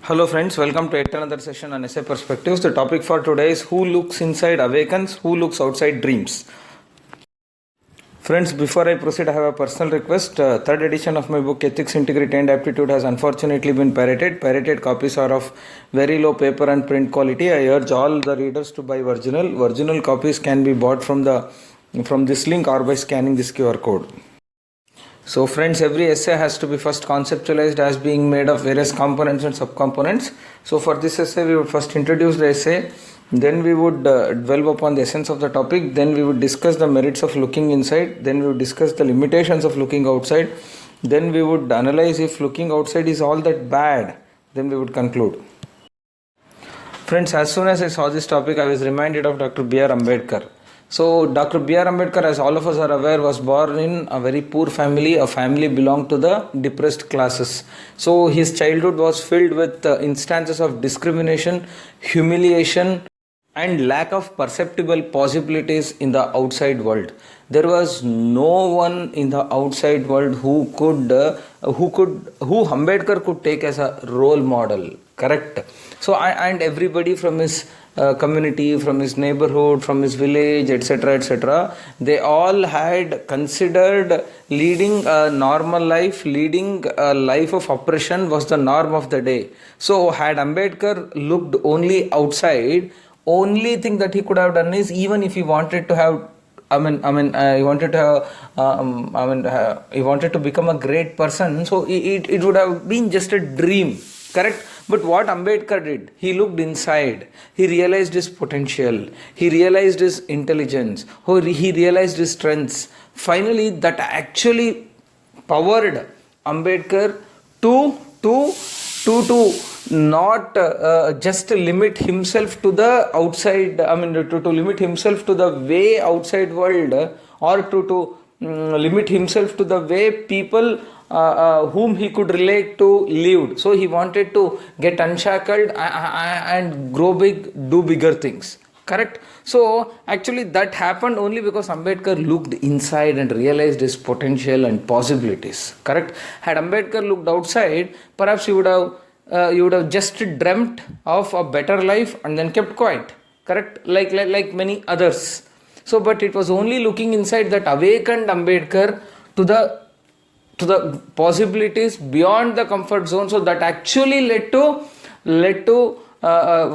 Hello friends, welcome to yet another session on essay perspectives. The topic for today is who looks inside awakens, who looks outside dreams. Friends, before I proceed, I have a personal request. Third edition of my book Ethics, Integrity and Aptitude has unfortunately been pirated. Pirated copies are of very low paper and print quality. I urge all the readers to buy original. Original copies can be bought from this link or by scanning this QR code. So friends, every essay has to be first conceptualized as being made of various components and subcomponents. So for this essay, we would first introduce the essay, then we would dwell upon the essence of the topic, then we would discuss the merits of looking inside, then we would discuss the limitations of looking outside, then we would analyze if looking outside is all that bad, then we would conclude. Friends, as soon as I saw this topic, I was reminded of Dr. B.R. Ambedkar. So Dr. B.R. Ambedkar, as all of us are aware, was born in a very poor family. A family belonged to the depressed classes. So his childhood was filled with instances of discrimination, humiliation and lack of perceptible possibilities in the outside world. There was no one in the outside world who Ambedkar could take as a role model. Correct. So and everybody from his community, from his neighborhood, from his village, etc., they all had considered leading a normal life, leading a life of oppression was the norm of the day. So had Ambedkar looked only outside, only thing that he could have done is, even if he wanted to have he wanted to become a great person, so it would have been just a dream, correct? But what Ambedkar did, he looked inside, he realized his potential, he realized his intelligence, he realized his strengths. Finally, that actually powered Ambedkar to not just limit himself to the outside, to limit himself to the way outside world, or to limit himself to the way people whom he could relate to lived. So he wanted to get unshackled and grow big, do bigger things. Correct? So actually that happened only because Ambedkar looked inside and realized his potential and possibilities. Correct? Had Ambedkar looked outside, perhaps you would have just dreamt of a better life and then kept quiet. Correct? Like many others. So, but it was only looking inside that awakened Ambedkar to the possibilities beyond the comfort zone. So that actually led to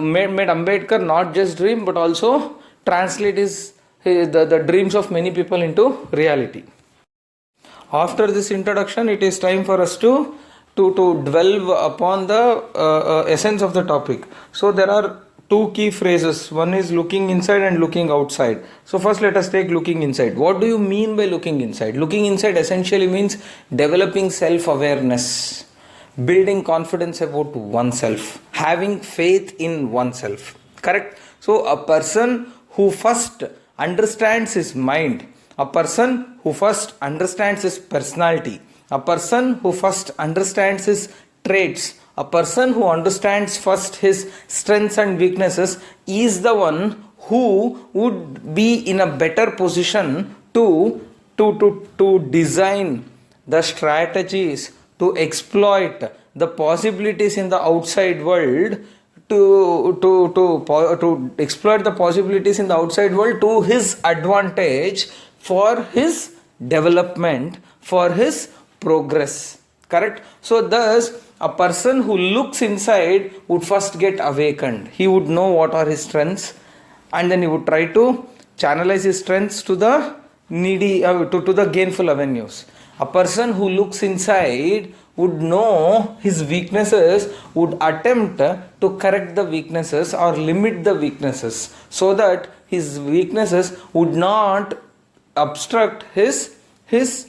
made Ambedkar not just dream but also translate the dreams of many people into reality. After this introduction, it is time for us to dwell upon the essence of the topic. So there are two key phrases. One is looking inside and looking outside. So first let us take looking inside. What do you mean by looking inside? Looking inside essentially means developing self-awareness, building confidence about oneself, having faith in oneself. Correct? So a person who first understands his mind, a person who first understands his personality, a person who first understands his traits, a person who understands first his strengths and weaknesses is the one who would be in a better position to design the strategies to exploit the possibilities in the outside world, to exploit the possibilities in the outside world to his advantage, for his development, for his progress. Correct? So thus a person who looks inside would first get awakened. He would know what are his strengths, and then he would try to channelize his strengths to the needy, to the gainful avenues. A person who looks inside would know his weaknesses, would attempt to correct the weaknesses or limit the weaknesses, so that his weaknesses would not obstruct his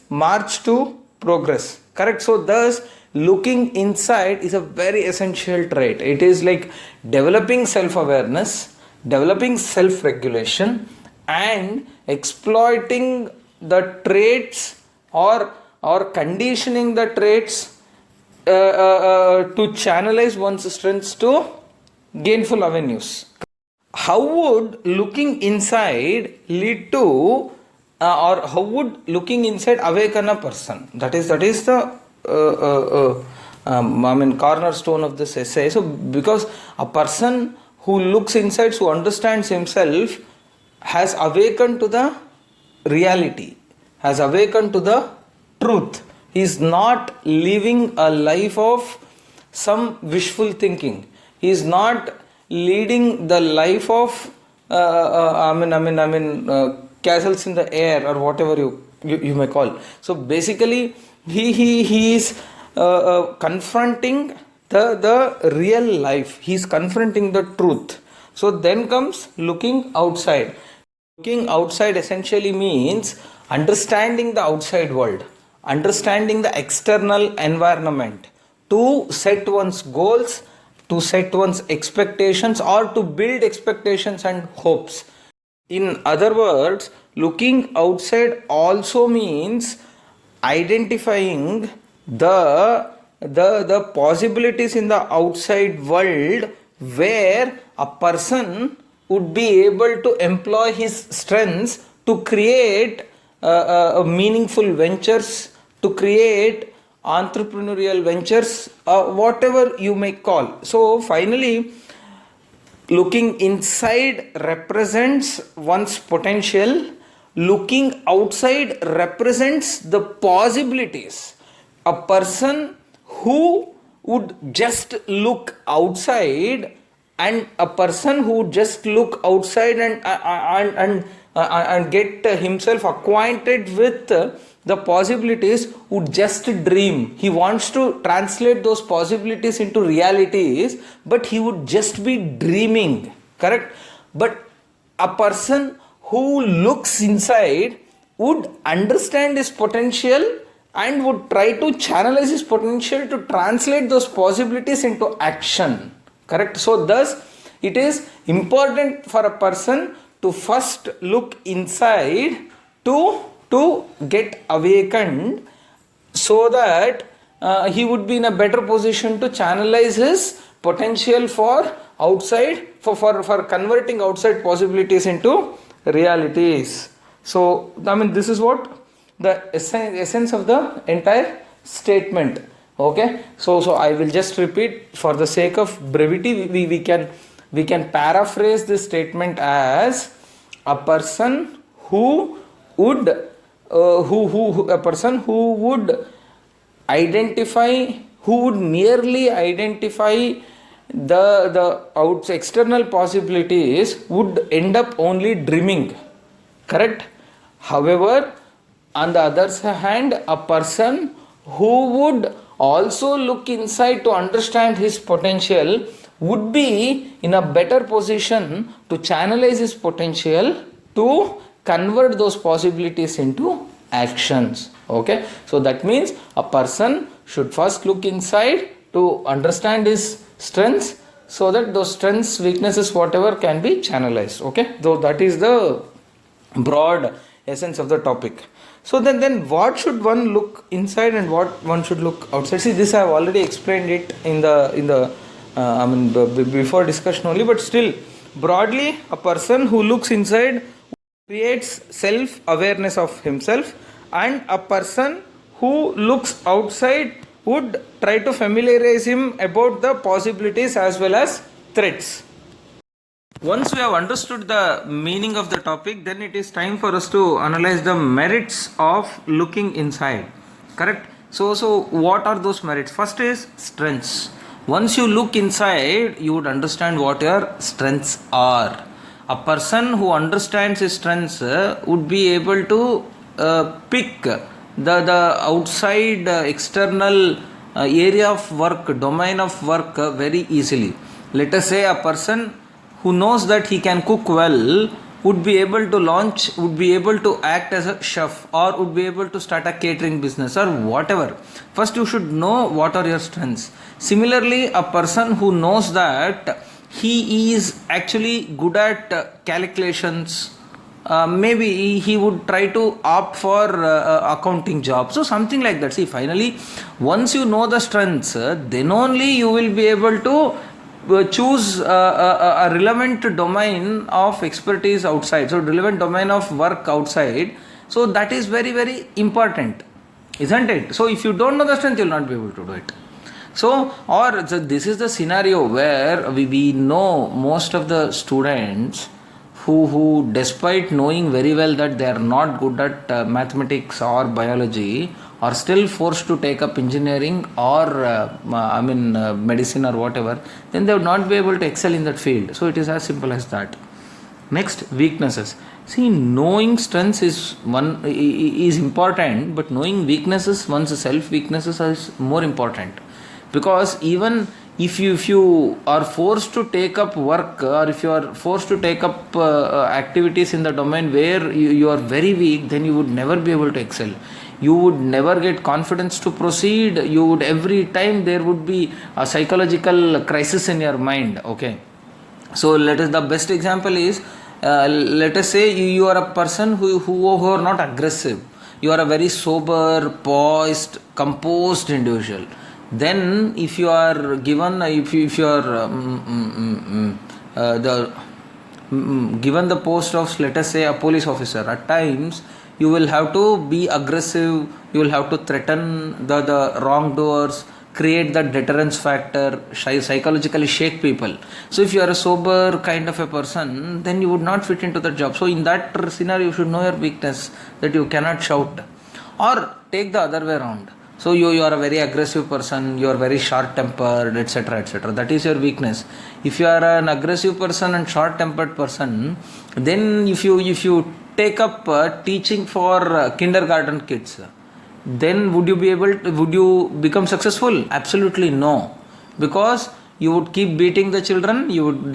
march to progress. Correct? So thus looking inside is a very essential trait. It is like developing self-awareness, developing self-regulation, and exploiting the traits or conditioning the traits to channelize one's strengths to gainful avenues. How would looking inside lead to or how would looking inside awaken a person? That is the cornerstone of this essay. So because a person who looks inside, who understands himself, has awakened to the reality, has awakened to the truth. He is not living a life of some wishful thinking. He is not leading the life of castles in the air, or whatever you may call. So basically he is confronting the real life. He is confronting the truth. So then comes looking outside. Looking outside essentially means understanding the outside world, understanding the external environment, to set one's goals, to set one's expectations, or to build expectations and hopes. In other words, looking outside also means identifying the possibilities in the outside world where a person would be able to employ his strengths to create meaningful ventures, to create entrepreneurial ventures, whatever you may call. So finally, looking inside represents one's potential. Looking outside represents the possibilities. A person who would just look outside, and a person who just look outside and get himself acquainted with the possibilities would just dream. He wants to translate those possibilities into realities, but he would just be dreaming, correct? But a person who looks inside would understand his potential and would try to channelize his potential to translate those possibilities into action, correct? So thus it is important for a person to first look inside to get awakened, so that he would be in a better position to channelize his potential for outside, for converting outside possibilities into realities. So this is what the essence of the entire statement. Okay, so I will just repeat for the sake of brevity. We can paraphrase this statement as a person who would merely identify the external possibilities would end up only dreaming, correct? However, on the other hand, a person who would also look inside to understand his potential would be in a better position to channelize his potential to convert those possibilities into actions. Okay, so that means a person should first look inside to understand his strengths, so that those strengths, weaknesses, whatever, can be channelized. Okay, though that is the broad essence of the topic. So then what should one look inside and what one should look outside? See, this I have already explained it in the before discussion only, but still broadly, a person who looks inside creates self-awareness of himself, and a person who looks outside would try to familiarize him about the possibilities as well as threats. Once we have understood the meaning of the topic, then it is time for us to analyze the merits of looking inside, correct? So what are those merits? First is strengths. Once you look inside, you would understand what your strengths are. A person who understands his strengths would be able to pick the outside external area of work, domain of work very easily. Let us say a person who knows that he can cook well would be able to act as a chef, or would be able to start a catering business or whatever. First you should know what are your strengths. Similarly, a person who knows that he is actually good at calculations, maybe he would try to opt for accounting job. So something like that. See, finally, once you know the strengths, then only you will be able to choose a relevant domain of expertise outside. So relevant domain of work outside. So that is very, very important, isn't it? So if you don't know the strength, you will not be able to do it. This is the scenario where we know most of the students who despite knowing very well that they are not good at mathematics or biology are still forced to take up engineering or medicine or whatever, then they would not be able to excel in that field. So it is as simple as that. Next, weaknesses. See, knowing strengths is important, but knowing weaknesses, one's self weaknesses, is more important. Because even if you are forced to take up work, or if you are forced to take up activities in the domain where you are very weak, then you would never be able to excel. You would never get confidence to proceed. You would, every time there would be a psychological crisis in your mind. Okay, so the best example is, let us say you are a person who are not aggressive. You are a very sober, poised, composed individual. Then if you are given, given the post of, let us say, a police officer, at times you will have to be aggressive, you will have to threaten the wrongdoers, create that deterrence factor, psychologically shake people. So if you are a sober kind of a person, then you would not fit into the job. So in that scenario, you should know your weakness, that you cannot shout. Or take the other way around. So you are a very aggressive person, you are very short-tempered, etc., etc. That is your weakness. If you are an aggressive person and short-tempered person, then if you take up teaching for kindergarten kids, then would you become successful? Absolutely no. Because you would keep beating the children, you would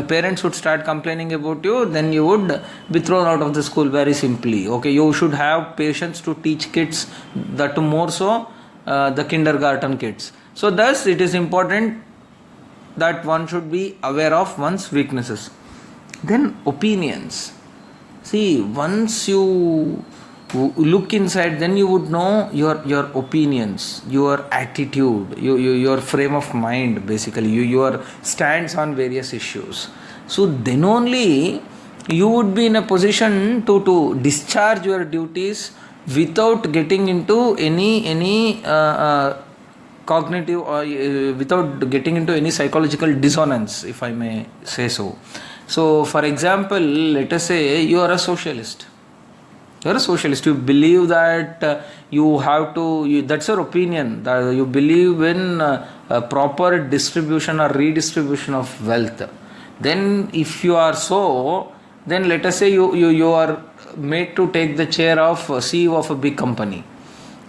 parents would start complaining about you, then you would be thrown out of the school very simply. Okay, you should have patience to teach kids, that more so the kindergarten kids. So thus it is important that one should be aware of one's weaknesses. Then opinions. See, once you look inside, then you would know your opinions, your attitude, your frame of mind, basically your stance on various issues. So then only you would be in a position to discharge your duties without getting into any cognitive or without getting into any psychological dissonance, if I may say so. So for example, let us say you are a socialist. You are a socialist. You believe that you have to, that's your opinion, that you believe in a proper distribution or redistribution of wealth. Then if you are so, then let us say you are made to take the chair of CEO of a big company.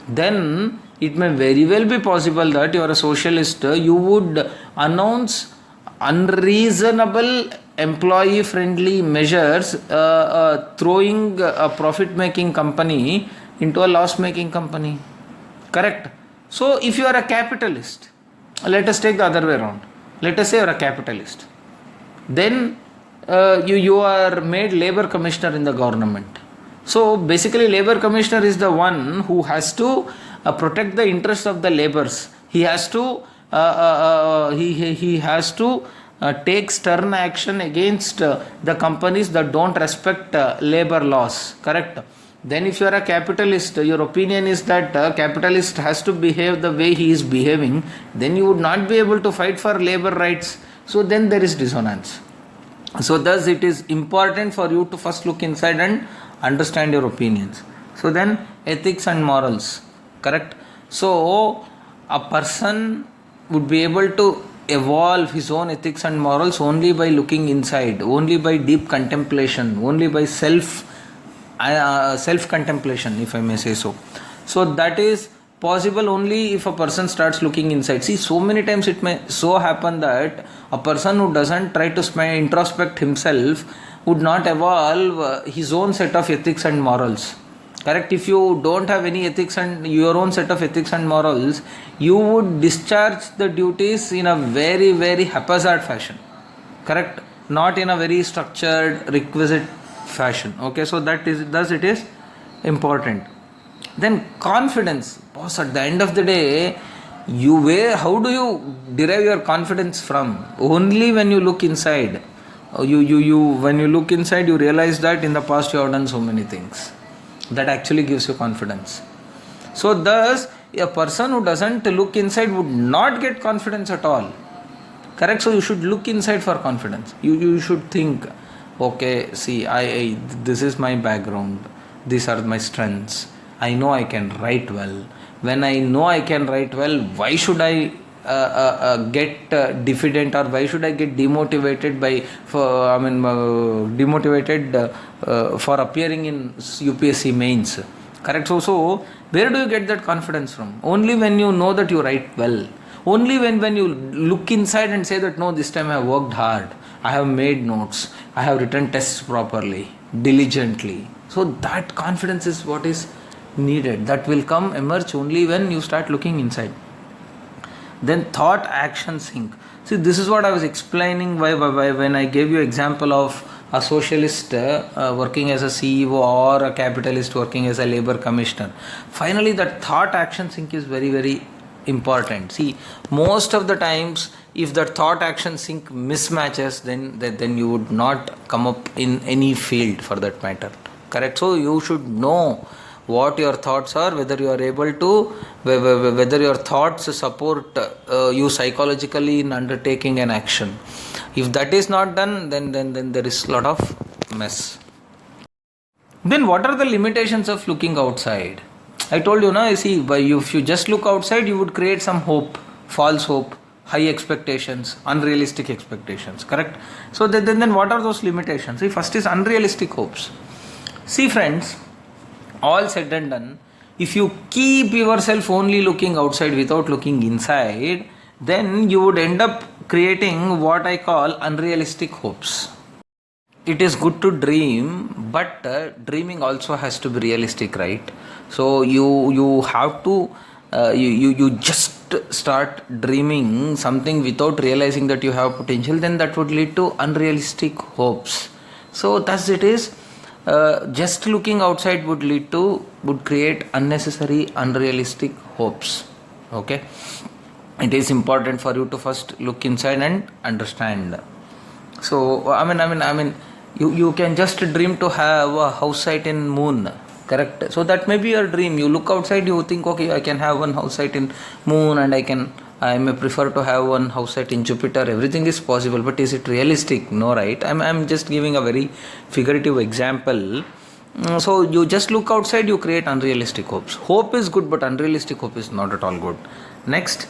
Then it may very well be possible that you are a socialist, you would announce unreasonable employee friendly measures, throwing a profit making company into a loss making company. Correct? So if you are a capitalist, let us take the other way around. Let us say you are a capitalist. Then you are made labor commissioner in the government. So basically labor commissioner is the one who has to protect the interests of the laborers. He has to he has to take stern action against the companies that don't respect labor laws. Correct? Then if you are a capitalist, your opinion is that capitalist has to behave the way he is behaving, then you would not be able to fight for labor rights. So then there is dissonance. So thus it is important for you to first look inside and understand your opinions. So then ethics and morals. Correct? So a person would be able to evolve his own ethics and morals only by looking inside, only by deep contemplation, only by self contemplation, if I may say so. So that is possible only if a person starts looking inside. See, so many times it may so happen that a person who doesn't try to introspect himself would not evolve his own set of ethics and morals. Correct? If you don't have any ethics and your own set of ethics and morals, you would discharge the duties in a very, very haphazard fashion. Correct? Not in a very structured, requisite fashion. Okay, so thus it is important. Then confidence. Boss, at the end of the day, how do you derive your confidence from? Only when you look inside. When you look inside, you realize that in the past you have done so many things. That actually gives you confidence. So thus, a person who doesn't look inside would not get confidence at all. Correct? So you should look inside for confidence. You should think, okay, see, I this is my background, these are my strengths, I know I can write well. When I know I can write well, why should I get diffident, or why should I get demotivated for appearing in UPSC mains? Correct? So where do you get that confidence from? Only when you know that you write well. Only when you look inside and say that no, this time I have worked hard, I have made notes, I have written tests properly, diligently. So that confidence is what is needed. That will emerge only when you start looking inside. Then thought, action, sync. See, this is what I was explaining when I gave you example of a socialist working as a CEO or a capitalist working as a labor commissioner. Finally, that thought, action, sync is very, very important. See, most of the times, if the thought, action, sync mismatches, then you would not come up in any field for that matter. Correct? So you should know what your thoughts are, whether you are able to, whether your thoughts support you psychologically in undertaking an action. If that is not done, then there is a lot of mess. Then what are the limitations of looking outside? I told you, if you just look outside, you would create some hope, false hope, high expectations, unrealistic expectations. Correct? So then what are those limitations? See, first is unrealistic hopes. See, friends, all said and done, if you keep yourself only looking outside without looking inside, then you would end up creating what I call unrealistic hopes. It is good to dream, but dreaming also has to be realistic, right? So you have to you just start dreaming something without realizing that you have potential, then that would lead to unrealistic hopes. So thus it is. Just looking outside would create unnecessary, unrealistic hopes. Okay, it is important for you to first look inside and understand. So you can just dream to have a house site in moon. Correct? So that may be your dream. You look outside, you think, okay, I can have one house site in moon, and I may prefer to have one house site in Jupiter. Everything is possible, but is it realistic? No, right? I'm just giving a very figurative example. So you just look outside, you create unrealistic hopes. Hope is good, but unrealistic hope is not at all good. Next,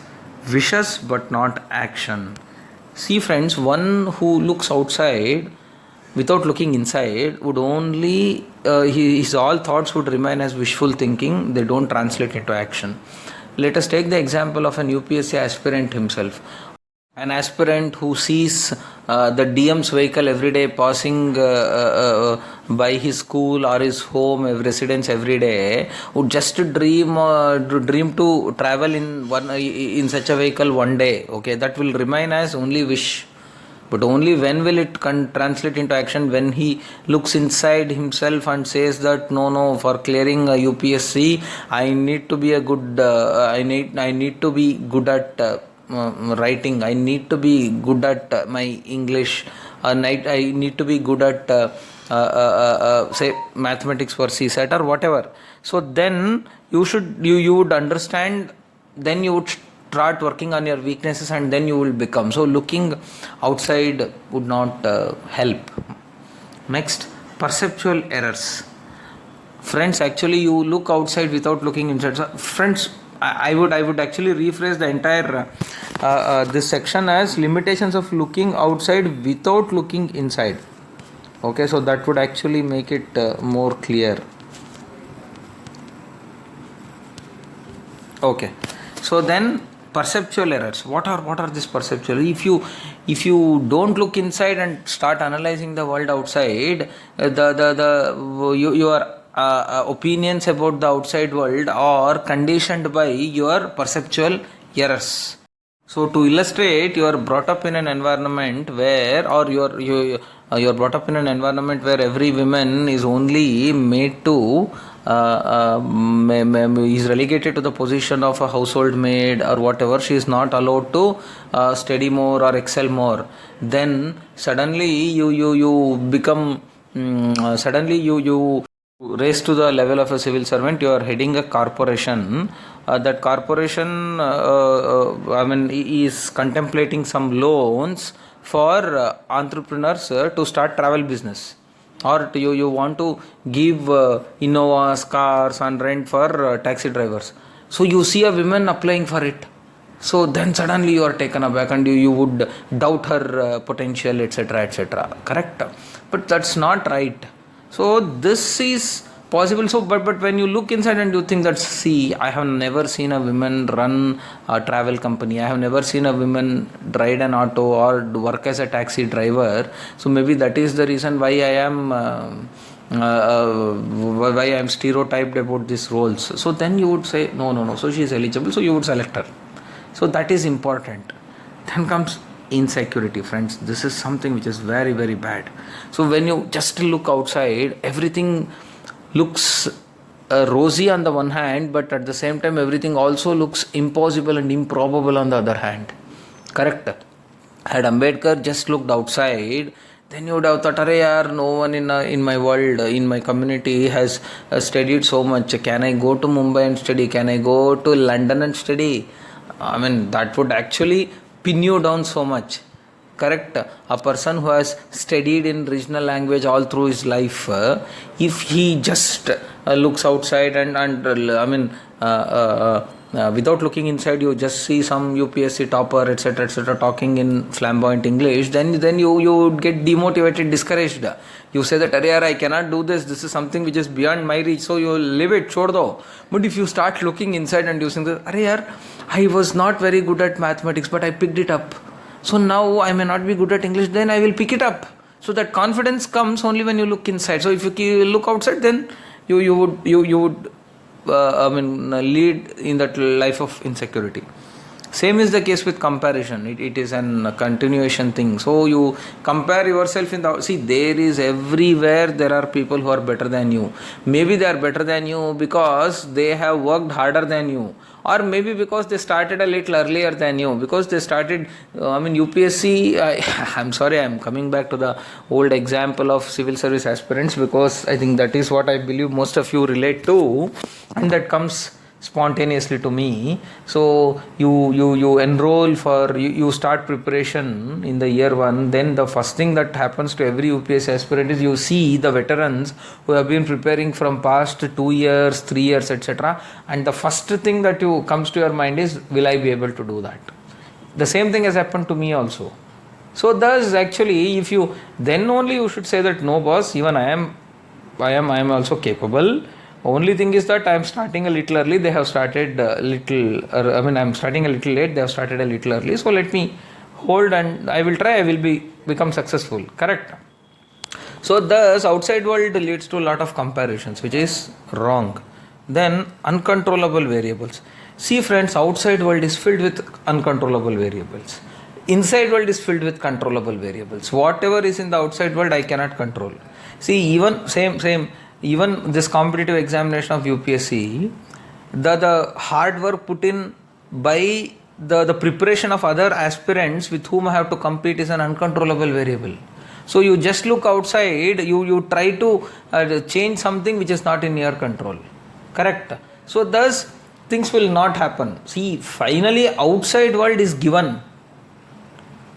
wishes but not action. See, friends, one who looks outside without looking inside would only his all thoughts would remain as wishful thinking. They don't translate into action. Let us take the example of an UPSC aspirant himself. An aspirant who sees the DM's vehicle every day passing by his school or his home, residence every day, would just dream to travel in such a vehicle one day. Okay, that will remain as only wish. But only when will it translate into action? When he looks inside himself and says that no, for clearing UPSC, I need to be a good. I need to be good at writing. I need to be good at my English. I need to be good at say mathematics for CSAT or whatever. So then you would understand. Then you would start working on your weaknesses, and then you will become. So looking outside would not help. Next, perceptual errors. Friends, actually you look outside without looking inside. So, friends, I would actually rephrase the entire this section as limitations of looking outside without looking inside. Okay, so that would actually make it more clear. Okay, so then perceptual errors. What are these perceptual? If you don't look inside and start analyzing the world outside, your opinions about the outside world are conditioned by your perceptual errors. So to illustrate, you are brought up in an environment where, you're brought up in an environment where every woman is only made to is relegated to the position of a household maid or whatever. She is not allowed to study more or excel more. Then suddenly you become raise to the level of a civil servant, you are heading a corporation. That corporation, is contemplating some loans for entrepreneurs to start travel business, or you want to give Innovas, cars on rent for taxi drivers. So you see a woman applying for it. So then suddenly you are taken aback and you would doubt her potential, etc., etc. Correct? But that's not right. So this is possible. So but when you look inside and you think that, see, I have never seen a woman run a travel company, I have never seen a woman ride an auto or work as a taxi driver. So maybe that is the reason why I am why I am stereotyped about these roles. So then you would say no, so she is eligible, so you would select her. So that is important. Then comes insecurity, friends. This is something which is very, very bad. So when you just look outside, everything looks rosy on the one hand, but at the same time everything also looks impossible and improbable on the other hand. Correct? Had Ambedkar just looked outside, then you would have thought, arey yaar, no one in my world, in my community has studied so much. Can I go to Mumbai and study? Can I go to London and study? I mean, that would actually pin you down so much. Correct? A person who has studied in regional language all through his life, if he just looks outside and without looking inside, you just see some UPSC topper, etc., talking in flamboyant English, then you would get demotivated, discouraged. You say that, arey yaar, I cannot do this. This is something which is beyond my reach. So you leave it, chhod do. But if you start looking inside and you think that, arey yaar, I was not very good at mathematics, but I picked it up. So now I may not be good at English, then I will pick it up. So that confidence comes only when you look inside. So if you look outside, then you would lead in that life of insecurity. Same is the case with comparison. It is a continuation thing. So you compare yourself there is everywhere there are people who are better than you. Maybe they are better than you because they have worked harder than you, or maybe because they started a little earlier than you, because they started UPSC. I'm sorry, I'm coming back to the old example of civil service aspirants, because I think that is what I believe most of you relate to, and that comes spontaneously to me. So you enroll for, you start preparation in the year one. Then the first thing that happens to every UPSC aspirant is you see the veterans who have been preparing from past 2 years, 3 years, etc. And the first thing that comes to your mind is, will I be able to do that? The same thing has happened to me also. So thus actually, if you, then only you should say that, no boss, even I am also capable. Only thing is that I am starting a little early. They have started I'm starting a little late. They have started a little early. So let me hold and I will try. I will become successful. Correct? So thus outside world leads to a lot of comparisons, which is wrong. Then uncontrollable variables. See friends, outside world is filled with uncontrollable variables. Inside world is filled with controllable variables. Whatever is in the outside world, I cannot control. See, even even this competitive examination of UPSC, the hard work put in by the preparation of other aspirants with whom I have to compete is an uncontrollable variable. So you just look outside, you try to change something which is not in your control. Correct? So thus things will not happen. See, finally outside world is given.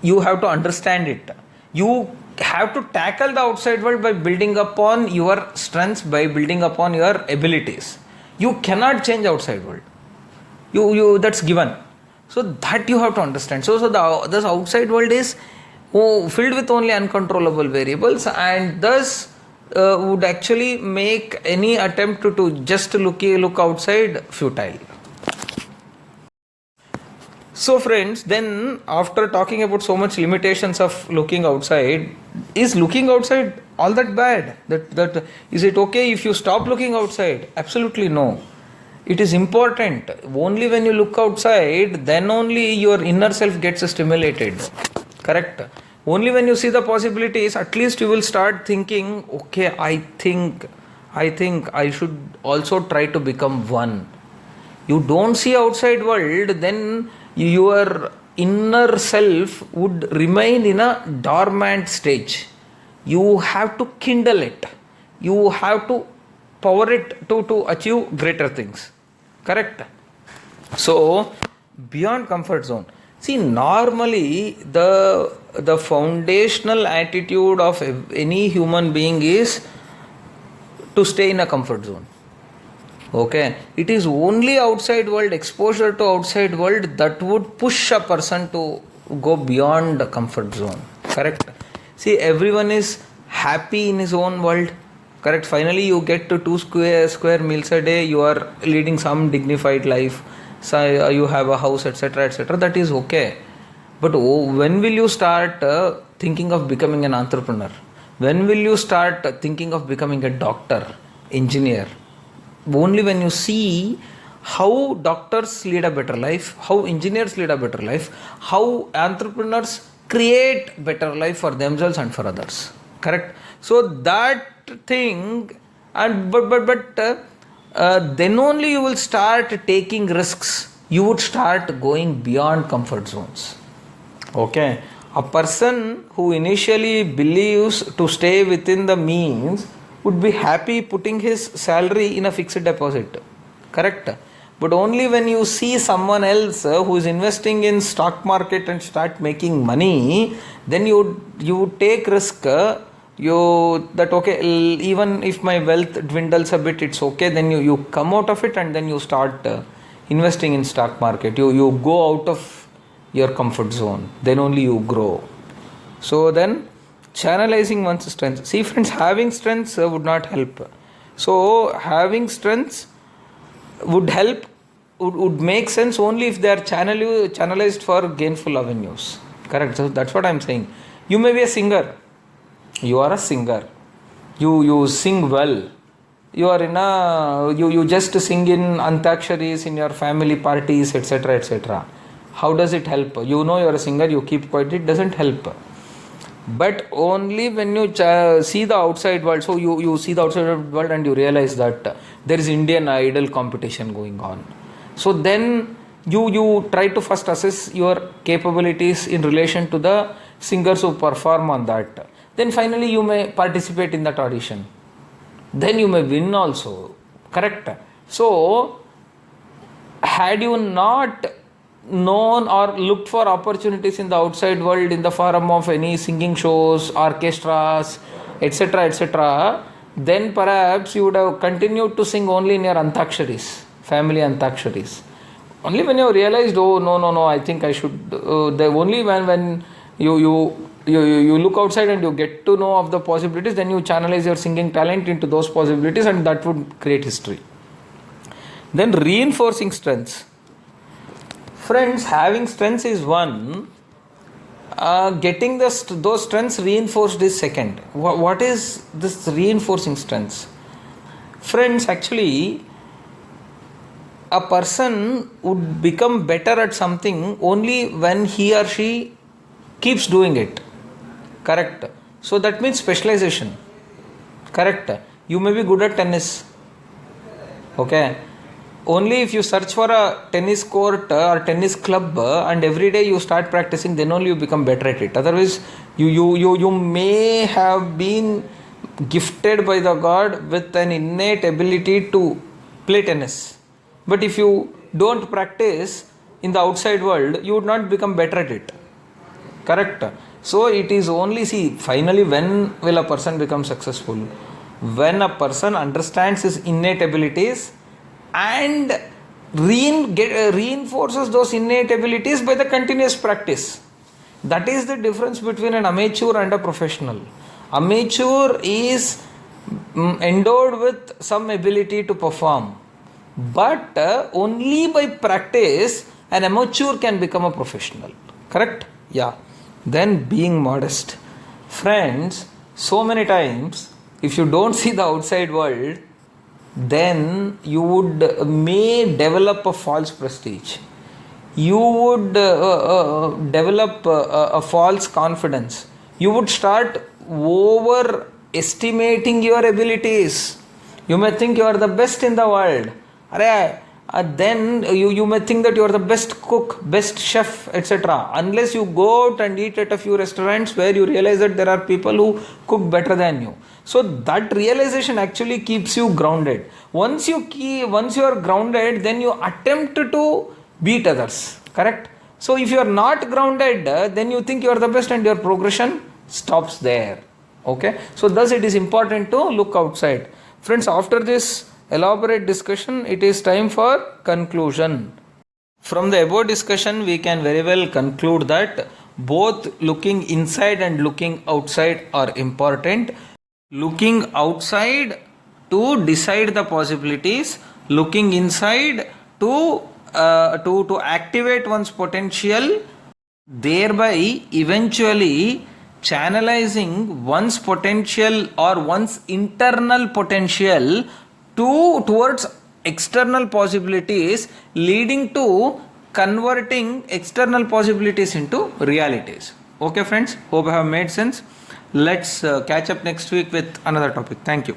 You have to understand it. You have to tackle the outside world by building upon your strengths, by building upon your abilities. You cannot change outside world. You that's given. So that you have to understand. So this outside world is filled with only uncontrollable variables, and thus would actually make any attempt to just look outside futile. So friends, then after talking about so much limitations of looking outside, is looking outside all that bad? That is it okay if you stop looking outside? Absolutely no. It is important. Only when you look outside, then only your inner self gets stimulated. Correct? Only when you see the possibilities, at least you will start thinking, okay, I think I should also try to become one. You don't see outside world, then your inner self would remain in a dormant stage. You have to kindle it. You have to power it to achieve greater things. Correct? So, beyond comfort zone. See, normally the foundational attitude of any human being is to stay in a comfort zone. Okay, it is only outside world, exposure to outside world, that would push a person to go beyond the comfort zone. Correct? See, everyone is happy in his own world. Correct? Finally you get to 2 square meals a day, you are leading some dignified life, so you have a house, etc., etc. That is okay. But when will you start thinking of becoming an entrepreneur? When will you start thinking of becoming a doctor, engineer? Only when you see how doctors lead a better life, how engineers lead a better life, how entrepreneurs create better life for themselves and for others. Correct? So that thing, and but then only you will start taking risks. You would start going beyond comfort zones. Okay, a person who initially believes to stay within the means would be happy putting his salary in a fixed deposit. Correct? But only when you see someone else who is investing in stock market and start making money, then you take risk. Okay, even if my wealth dwindles a bit, it's okay. Then you come out of it and then you start investing in stock market. You go out of your comfort zone. Then only you grow. So then, channelizing one's strengths. See friends, having strengths would not help. So having strengths would help, would make sense only if they are channelized for gainful avenues. Correct? So that's what I'm saying. You may be a singer. You are a singer. You sing well. You are in a you just sing in antaksharis in your family parties, etc., etc. How does it help? You know you are a singer, you keep quiet, it doesn't help. But only when you see the outside world, so you see the outside world and you realize that there is Indian Idol competition going on. So then you try to first assess your capabilities in relation to the singers who perform on that. Then finally you may participate in that audition. Then you may win also. Correct? So, had you not known or looked for opportunities in the outside world in the form of any singing shows, orchestras, etc., etc., then perhaps you would have continued to sing only in your antaksharis, family antaksharis. Only when you realized, oh no, I think I should. Only when you look outside and you get to know of the possibilities, then you channelize your singing talent into those possibilities, and that would create history. Then reinforcing strengths. Friends, having strengths is one. Getting those strengths reinforced is second. What is this reinforcing strengths? Friends, actually, a person would become better at something only when he or she keeps doing it. Correct? So that means specialization. Correct? You may be good at tennis. Okay? Only if you search for a tennis court or tennis club and every day you start practicing, then only you become better at it. Otherwise, you may have been gifted by the God with an innate ability to play tennis. But if you don't practice in the outside world, you would not become better at it. Correct? So it is only, finally when will a person become successful? When a person understands his innate abilities and reinforces those innate abilities by the continuous practice. That is the difference between an amateur and a professional. Amateur is endowed with some ability to perform, but only by practice an amateur can become a professional. Correct? Yeah. Then being modest. Friends, so many times if you don't see the outside world, then you would may develop a false prestige. You would develop a false confidence. You would start overestimating your abilities. You may think you are the best in the world. then you may think that you are the best cook, best chef, etc. Unless you go out and eat at a few restaurants where you realize that there are people who cook better than you. So that realization actually keeps you grounded. Once you are grounded, then you attempt to beat others. Correct? So if you are not grounded, then you think you are the best and your progression stops there. Okay? So thus it is important to look outside. Friends, after this elaborate discussion, it is time for conclusion. From the above discussion, we can very well conclude that both looking inside and looking outside are important. Looking outside to decide the possibilities, looking inside to activate one's potential, thereby eventually channelizing one's potential or one's internal potential towards external possibilities, leading to converting external possibilities into realities. Okay friends, hope I have made sense. Let's catch up next week with another topic. Thank you.